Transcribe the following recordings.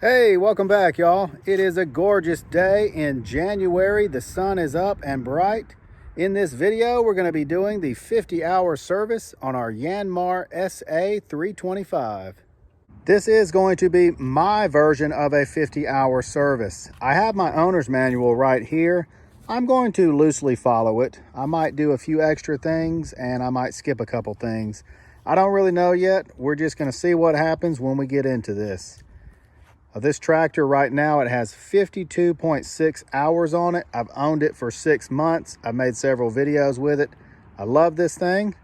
Hey, welcome back, y'all. It is a gorgeous day in January. The sun is up and bright. In this video, we're going to be doing the 50-hour service on our Yanmar SA325. This is going to be my version of a 50-hour service. I have my owner's manual right here. I'm going to loosely follow it. I might do a few extra things and I might skip a couple things. I don't really know yet. We're just going to see what happens when we get into this. This tractor right now, it has 52.6 hours on it. I've owned it for 6 months. I've made several videos with it. I love this thing.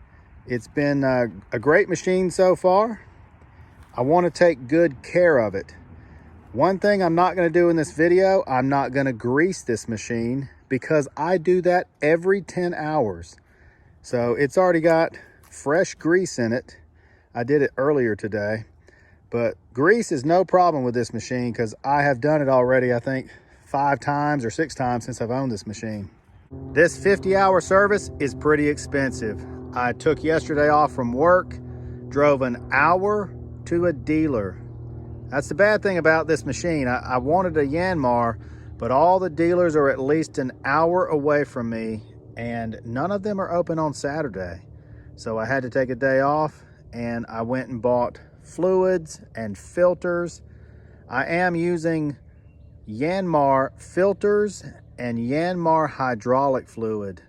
It's been a great machine so far. I want to take good care of it. One thing I'm not going to do in this video, I'm not going to grease this machine because I do that every 10 hours. So it's already got fresh grease in it. I did it earlier today. But grease is no problem with this machine because I have done it already, I think 5 times or 6 times since I've owned this machine. This 50-hour service is pretty expensive. I took yesterday off from work, drove an hour to a dealer. That's the bad thing about this machine. I wanted a Yanmar, but all the dealers are at least an hour away from me and none of them are open on Saturday. So I had to take a day off and I went and bought fluids and filters. I am using Yanmar filters and Yanmar hydraulic fluid.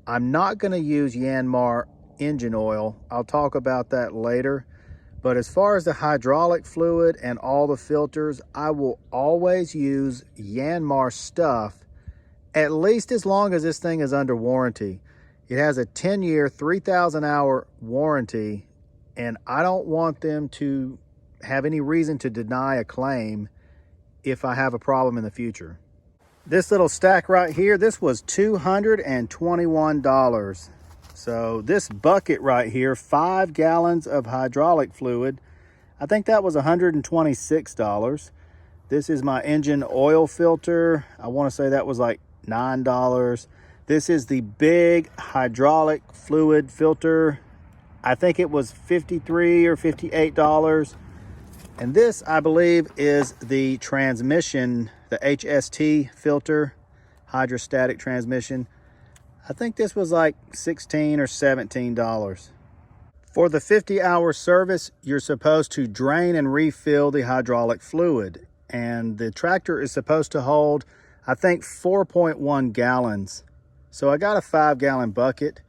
I'm not going to use Yanmar engine oil. I'll talk about that later. But as far as the hydraulic fluid and all the filters, I will always use Yanmar stuff, at least as long as this thing is under warranty. It has a 10-year, 3,000 hour warranty. And I don't want them to have any reason to deny a claim if I have a problem in the future. This little stack right here, this was $221. So this bucket right here, 5 gallons of hydraulic fluid, I think that was $126. This is my engine oil filter. I want to say that was like $9. This is the big hydraulic fluid filter. I think it was $53 or $58. And this, I believe, is the transmission, the HST filter, hydrostatic transmission. I think this was like $16 or $17. For the 50-hour service, you're supposed to drain and refill the hydraulic fluid. And the tractor is supposed to hold, I think, 4.1 gallons. So I got a 5-gallon bucket.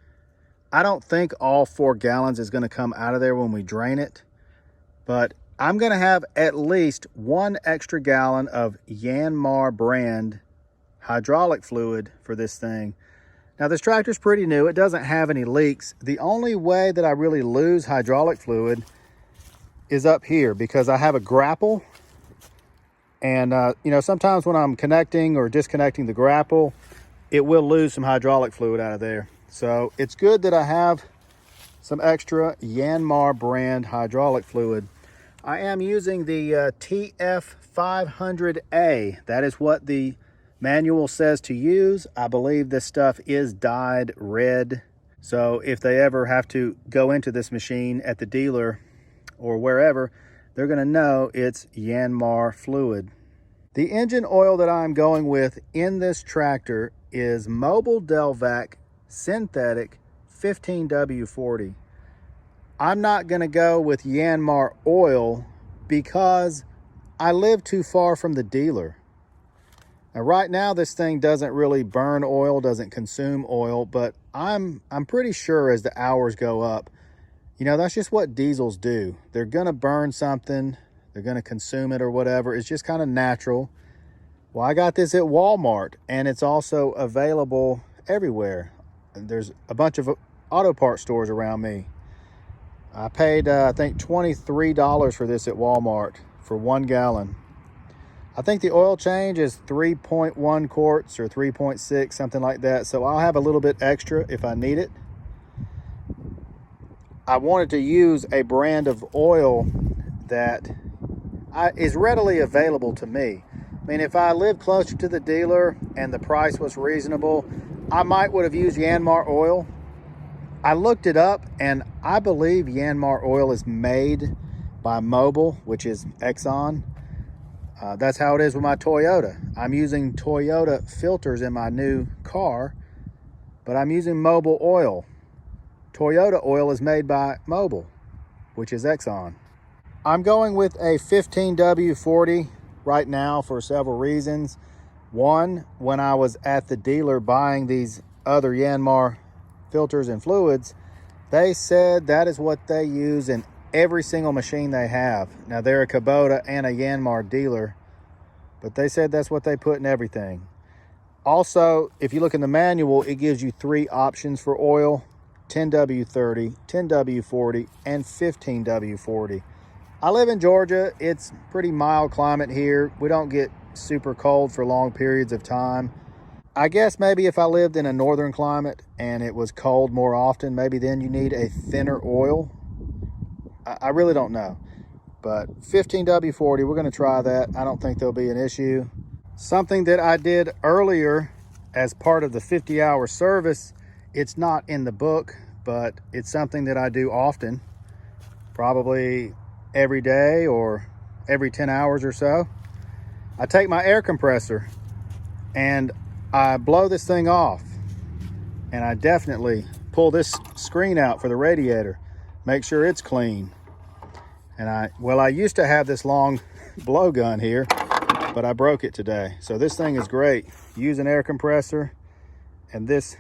I don't think all 4 gallons is going to come out of there when we drain it, but I'm going to have at least 1 extra gallon of Yanmar brand hydraulic fluid for this thing. Now this tractor's pretty new. It doesn't have any leaks. The only way that I really lose hydraulic fluid is up here because I have a grapple. And, you know, sometimes when I'm connecting or disconnecting the grapple, it will lose some hydraulic fluid out of there. So it's good that I have some extra Yanmar brand hydraulic fluid. I am using the TF500A. That is what the manual says to use. I believe this stuff is dyed red. So if they ever have to go into this machine at the dealer or wherever, they're going to know it's Yanmar fluid. The engine oil that I'm going with in this tractor is Mobile Delvac synthetic 15W40. I'm not going to go with Yanmar oil because I live too far from the dealer. Now right now this thing doesn't really burn oil, doesn't consume oil, but I'm pretty sure as the hours go up, you know, that's just what diesels do. They're going to burn something, they're going to consume it or whatever. It's just kind of natural. Well, I got this at Walmart and it's also available everywhere. There's a bunch of auto parts stores around me. I paid, I think, $23 for this at Walmart for 1 gallon. I think the oil change is 3.1 quarts or 3.6, something like that. So I'll have a little bit extra if I need it. I wanted to use a brand of oil that is readily available to me. I mean, if I lived closer to the dealer and the price was reasonable, I might would have used Yanmar oil. I looked it up and I believe Yanmar oil is made by Mobil, which is Exxon. That's how it is with my Toyota. I'm using Toyota filters in my new car, but I'm using Mobil oil. Toyota oil is made by Mobil, which is Exxon. I'm going with a 15W40 right now for several reasons. One, when I was at the dealer buying these other Yanmar filters and fluids, they said that is what they use in every single machine they have. Now, they're a Kubota and a Yanmar dealer, but they said that's what they put in everything. Also, if you look in the manual, it gives you 3 options for oil: 10W30, 10W40, and 15W40. I live in Georgia. It's pretty mild climate here. We don't get super cold for long periods of time. I guess maybe if I lived in a northern climate and it was cold more often, maybe then you need a thinner oil. I really don't know. But 15W40, we're going to try that. I don't think there'll be an issue. Something that I did earlier as part of the 50-hour service, it's not in the book, but it's something that I do often, probably every day or every 10 hours or so. I take my air compressor and I blow this thing off, and I definitely pull this screen out for the radiator, make sure it's clean. And I used to have this long blowgun here, but I broke it today. So this thing is great. Use an air compressor and this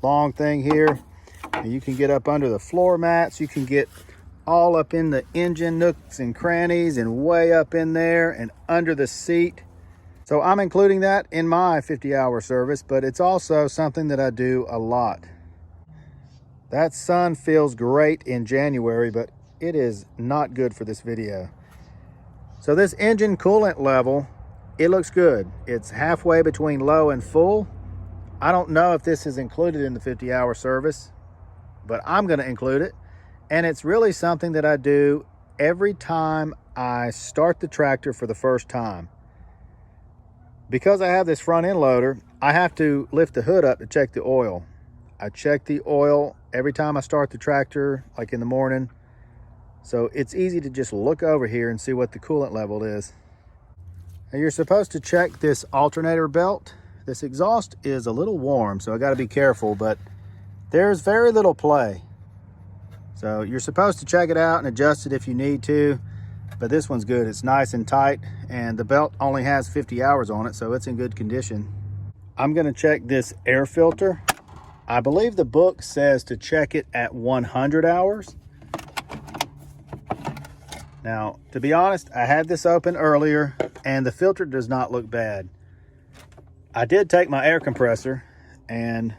long thing here, and you can get up under the floor mats. You can get all up in the engine nooks and crannies and way up in there and under the seat. So I'm including that in my 50-hour service, but it's also something that I do a lot. That sun feels great in January, but it is not good for this video. So this engine coolant level, it looks good. It's halfway between low and full. I don't know if this is included in the 50-hour service, but I'm going to include it. And it's really something that I do every time I start the tractor for the first time. Because I have this front end loader, I have to lift the hood up to check the oil. I check the oil every time I start the tractor, like in the morning. So it's easy to just look over here and see what the coolant level is. Now, you're supposed to check this alternator belt. This exhaust is a little warm, so I got to be careful, but there's very little play. So you're supposed to check it out and adjust it if you need to, but this one's good. It's nice and tight, and the belt only has 50 hours on it, so it's in good condition. I'm going to check this air filter. I believe the book says to check it at 100 hours. Now, to be honest, I had this open earlier, and the filter does not look bad. I did take my air compressor, and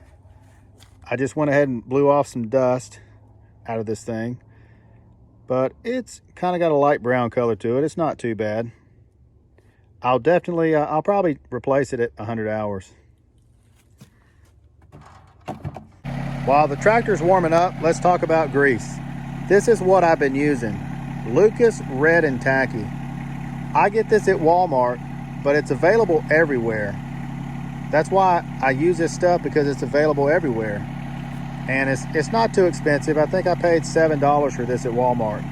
I just went ahead and blew off some dust out of this thing, but it's kind of got a light brown color to it. It's not too bad. I'll probably replace it at 100 hours. While the tractor's warming up, let's talk about grease. This is what I've been using. Lucas Red and Tacky. I get this at Walmart, but it's available everywhere. That's why I use this stuff, because it's available everywhere. And it's not too expensive. I think I paid $7 for this at Walmart.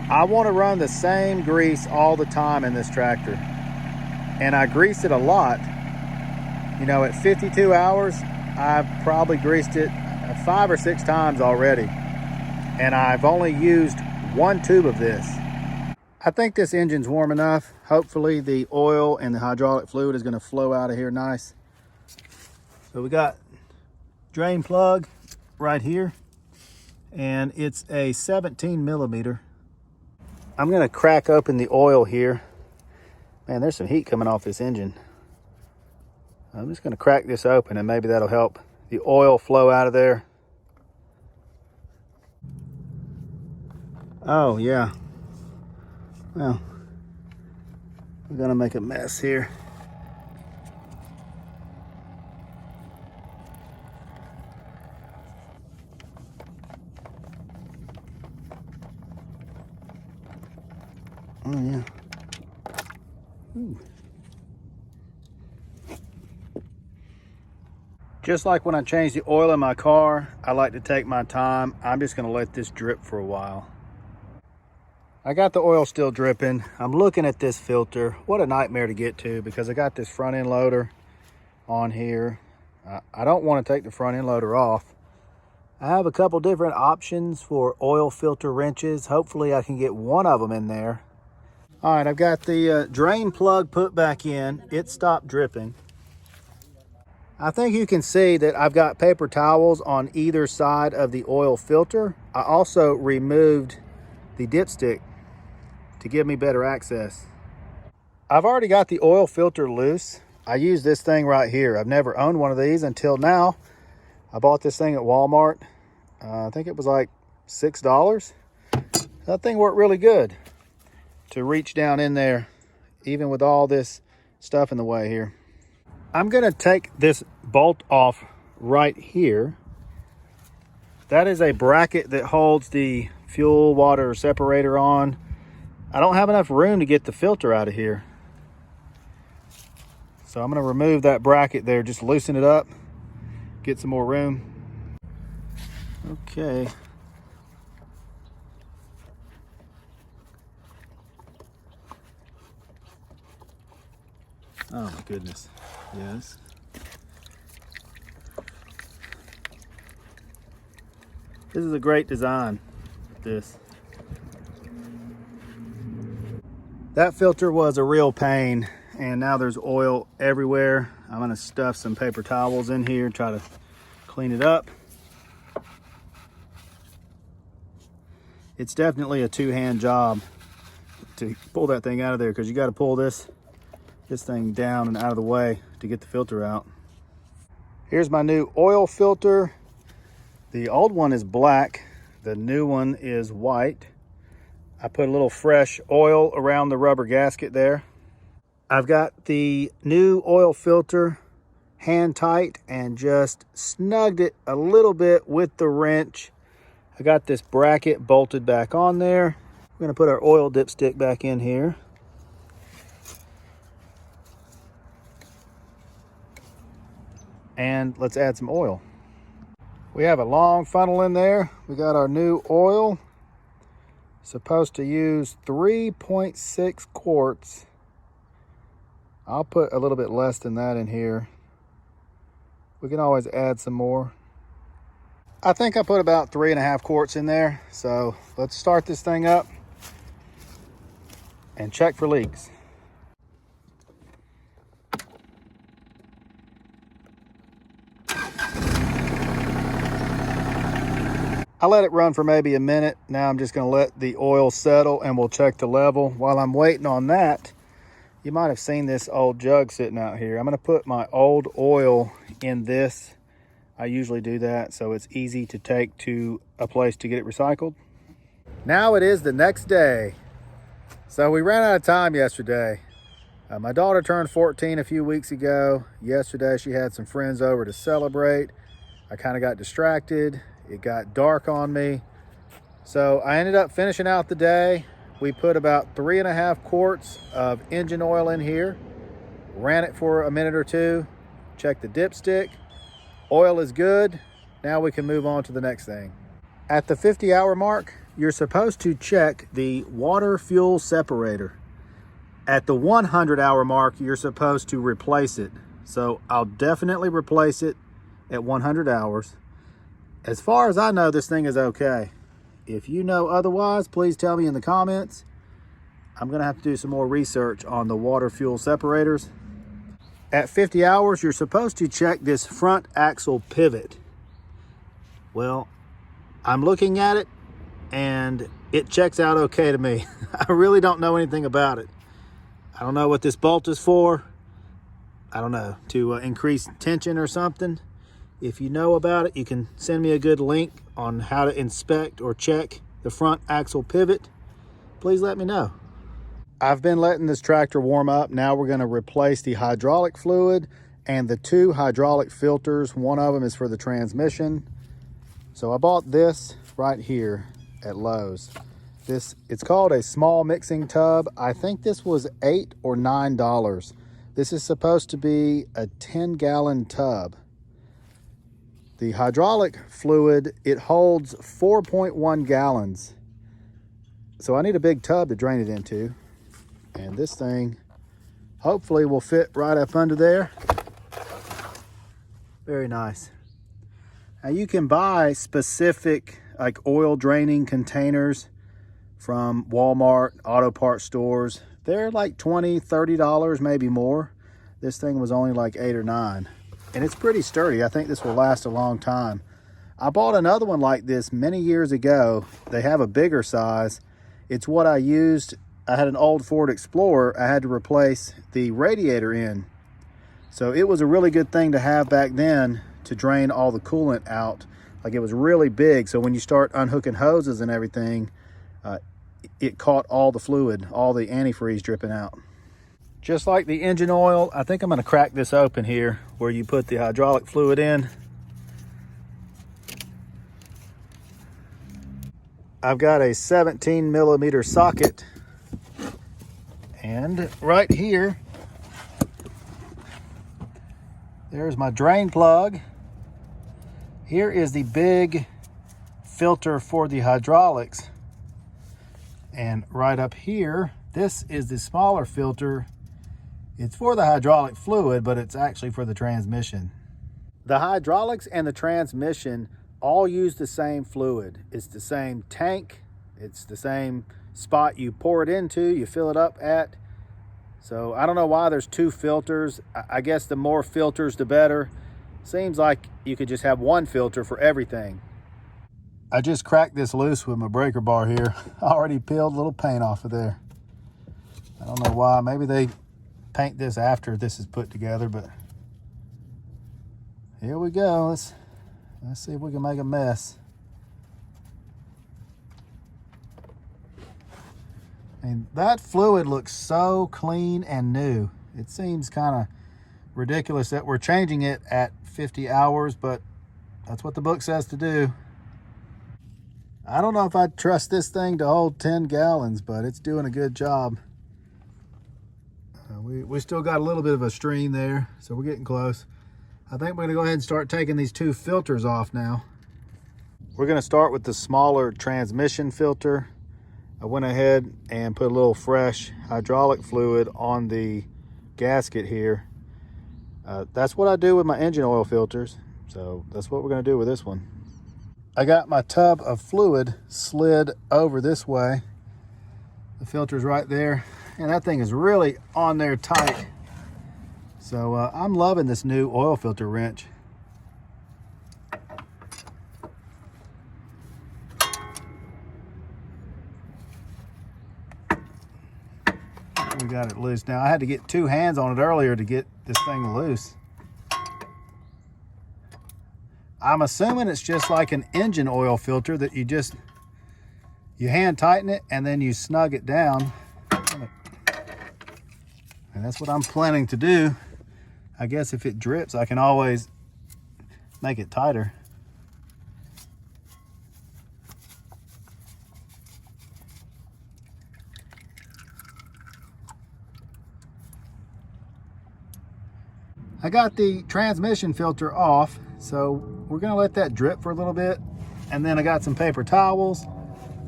I want to run the same grease all the time in this tractor. And I grease it a lot. You know, at 52 hours, I've probably greased it 5 or 6 times already. And I've only used 1 tube of this. I think this engine's warm enough. Hopefully the oil and the hydraulic fluid is going to flow out of here nice. So we got drain plug right here, and it's a 17 millimeter. I'm going to crack open the oil here. Man, there's some heat coming off this engine. I'm just going to crack this open, and maybe that'll help the oil flow out of there. Oh yeah, well, we're gonna make a mess here. Oh yeah. Ooh. Just like when I change the oil in my car, I like to take my time. I'm just gonna let this drip for a while. I got the oil still dripping. I'm looking at this filter. What a nightmare to get to, because I got this front end loader on here. I don't want to take the front end loader off. I have a couple different options for oil filter wrenches. Hopefully I can get one of them in there. All right, I've got the drain plug put back in. It stopped dripping. I think you can see that I've got paper towels on either side of the oil filter. I also removed the dipstick to give me better access. I've already got the oil filter loose. I use this thing right here. I've never owned one of these until now. I bought this thing at Walmart. I think it was like $6. That thing worked really good to reach down in there, even with all this stuff in the way here. I'm gonna take this bolt off right here. That is a bracket that holds the fuel water separator on. I don't have enough room to get the filter out of here. So I'm gonna remove that bracket there, just loosen it up, get some more room. Okay. Oh my goodness, yes. This is a great design, this. That filter was a real pain, and now there's oil everywhere. I'm gonna stuff some paper towels in here, try to clean it up. It's definitely a two-hand job to pull that thing out of there, because you got to pull this thing down and out of the way to get the filter out. Here's my new oil filter. The old one is black, the new one is white. I put a little fresh oil around the rubber gasket there. I've got the new oil filter hand tight and just snugged it a little bit with the wrench. I got this bracket bolted back on there. We're gonna put our oil dipstick back in here. And let's add some oil. We have a long funnel in there. We got our new oil. Supposed to use 3.6 quarts. I'll put a little bit less than that in here. We can always add some more. I think I put about 3.5 quarts in there. So let's start this thing up and check for leaks. I let it run for maybe a minute. Now I'm just gonna let the oil settle and we'll check the level. While I'm waiting on that, you might have seen this old jug sitting out here. I'm gonna put my old oil in this. I usually do that so it's easy to take to a place to get it recycled. Now it is the next day. So we ran out of time yesterday. My daughter turned 14 a few weeks ago. Yesterday she had some friends over to celebrate. I kind of got distracted. It got dark on me. So I ended up finishing out the day. We put about 3.5 quarts of engine oil in here, ran it for a minute or two, checked the dipstick. Oil is good. Now we can move on to the next thing. At the 50-hour mark, you're supposed to check the water fuel separator. At the 100-hour mark, you're supposed to replace it. So I'll definitely replace it at 100 hours. As far as I know, this thing is okay. If you know otherwise, please tell me in the comments. I'm gonna have to do some more research on the water fuel separators. At 50 hours, you're supposed to check this front axle pivot. Well, I'm looking at it and it checks out okay to me. I really don't know anything about it. I don't know what this bolt is for. I don't know, to increase tension or something. If you know about it, you can send me a good link on how to inspect or check the front axle pivot. Please let me know. I've been letting this tractor warm up. Now we're going to replace the hydraulic fluid and the 2 hydraulic filters. One of them is for the transmission. So I bought this right here at Lowe's. It's called a small mixing tub. I think this was $8 or $9. This is supposed to be a 10-gallon tub. The hydraulic fluid, it holds 4.1 gallons. So I need a big tub to drain it into. And this thing hopefully will fit right up under there. Very nice. Now you can buy specific like oil draining containers from Walmart, auto parts stores. They're like $20, $30, maybe more. This thing was only like $8 or $9. And it's pretty sturdy. I think this will last a long time. I bought another one like this many years ago. They have a bigger size. It's what I used. I had an old Ford Explorer. I had to replace the radiator in. So it was a really good thing to have back then to drain all the coolant out. Like, it was really big. So when you start unhooking hoses and everything, it caught all the fluid, all the antifreeze dripping out. Just like the engine oil, I think I'm gonna crack this open here where you put the hydraulic fluid in. I've got a 17 millimeter socket, and right here, there's my drain plug. Here is the big filter for the hydraulics. And right up here, this is the smaller filter. It's for the hydraulic fluid, but it's actually for the transmission. The hydraulics and the transmission all use the same fluid. It's the same tank. It's the same spot you pour it into, you fill it up at. So I don't know why there's two filters. I guess the more filters, the better. Seems like you could just have one filter for everything. I just cracked this loose with my breaker bar here. I already peeled a little paint off of there. I don't know why. Maybe they paint this after this is put together, but here we go. Let's see if we can make a mess. And that fluid looks so clean and new. It seems kind of ridiculous that we're changing it at 50 hours, but that's what the book says to do. I don't know if I'd trust this thing to hold 10 gallons, but it's doing a good job. We still got a little bit of a stream there, so we're getting close. I think we're gonna go ahead and start taking these two filters off now. We're gonna start with the smaller transmission filter. I went ahead and put a little fresh hydraulic fluid on the gasket here. That's what I do with my engine oil filters, so that's what we're gonna do with this one. I got my tub of fluid slid over this way. The filter's right there, and that thing is really on there tight. So I'm loving this new oil filter wrench. We got it loose now. I had to get two hands on it earlier to get this thing loose. I'm assuming it's just like an engine oil filter that you hand tighten it and then you snug it down. And that's what I'm planning to do. I guess if it drips, I can always make it tighter. I got the transmission filter off, so we're gonna let that drip for a little bit. And then I got some paper towels.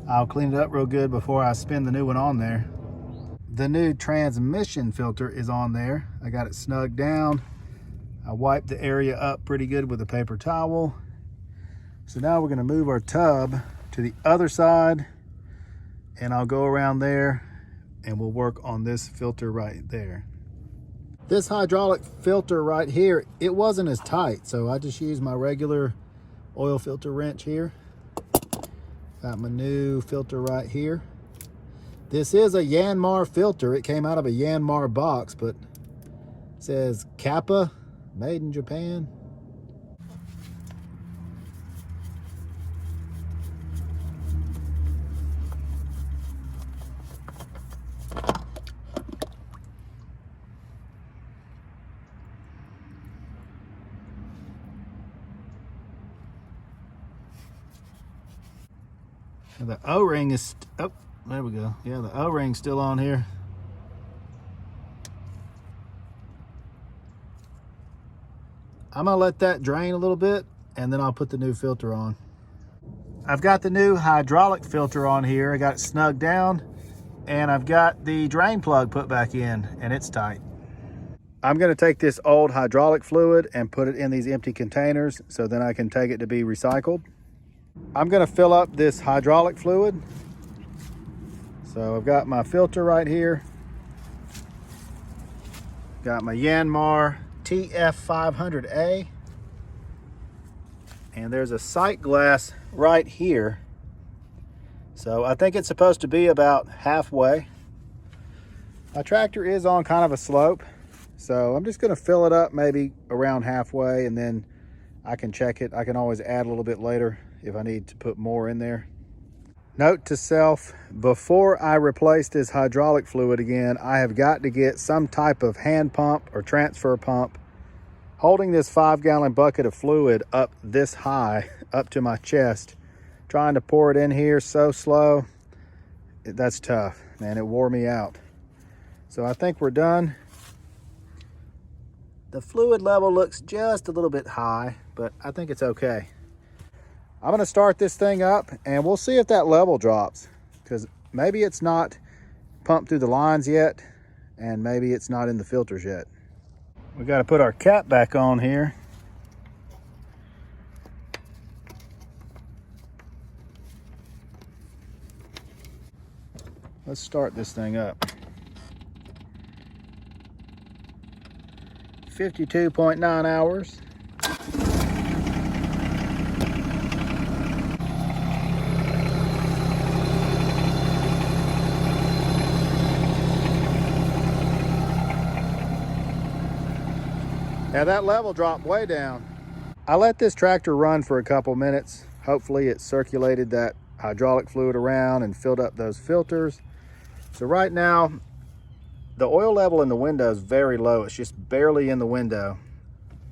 I'll clean it up real good before I spin the new one on there. The new transmission filter is on there. I got it snugged down. I wiped the area up pretty good with a paper towel. So now we're gonna move our tub to the other side, and I'll go around there and we'll work on this filter right there. This hydraulic filter right here, it wasn't as tight, so I just used my regular oil filter wrench here. Got my new filter right here. This is a Yanmar filter. It came out of a Yanmar box, but it says Kappa, made in Japan. And the O-ring is, oh, there we go. Yeah, the O-ring's still on here. I'm gonna let that drain a little bit and then I'll put the new filter on. I've got the new hydraulic filter on here. I got it snugged down, and I've got the drain plug put back in, and it's tight. I'm going to take this old hydraulic fluid and put it in these empty containers so then I can take it to be recycled. I'm going to fill up this hydraulic fluid. So I've got my filter right here. Got my Yanmar TF500A. And there's a sight glass right here. So I think it's supposed to be about halfway. My tractor is on kind of a slope, so I'm just going to fill it up maybe around halfway, and then I can check it. I can always add a little bit later if I need to put more in there. Note to self, before I replace this hydraulic fluid again, I have got to get some type of hand pump or transfer pump holding this 5-gallon bucket of fluid up this high, up to my chest. Trying to pour it in here so slow, that's tough, man. It wore me out. So I think we're done. The fluid level looks just a little bit high, but I think it's okay. I'm gonna start this thing up and we'll see if that level drops, because maybe it's not pumped through the lines yet, and maybe it's not in the filters yet. We got to put our cap back on here. Let's start this thing up. 52.9 hours. Now that level dropped way down. I let this tractor run for a couple minutes. Hopefully it circulated that hydraulic fluid around and filled up those filters. So right now, the oil level in the window is very low. It's just barely in the window.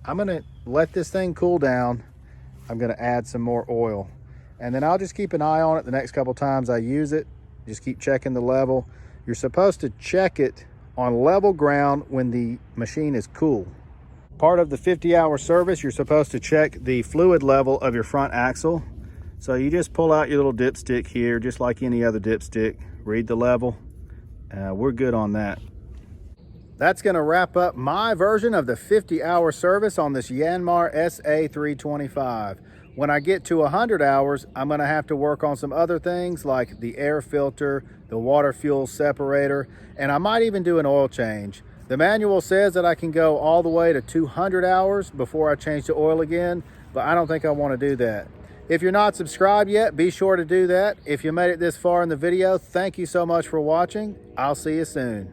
I'm gonna let this thing cool down. I'm gonna add some more oil. And then I'll just keep an eye on it the next couple times I use it. Just keep checking the level. You're supposed to check it on level ground when the machine is cool. Part of the 50-hour service, you're supposed to check the fluid level of your front axle. So you just pull out your little dipstick here, just like any other dipstick, read the level. We're good on that. That's gonna wrap up my version of the 50-hour service on this Yanmar SA325. When I get to 100 hours, I'm gonna have to work on some other things like the air filter, the water fuel separator, and I might even do an oil change. The manual says that I can go all the way to 200 hours before I change the oil again, but I don't think I want to do that. If you're not subscribed yet, be sure to do that. If you made it this far in the video, thank you so much for watching. I'll see you soon.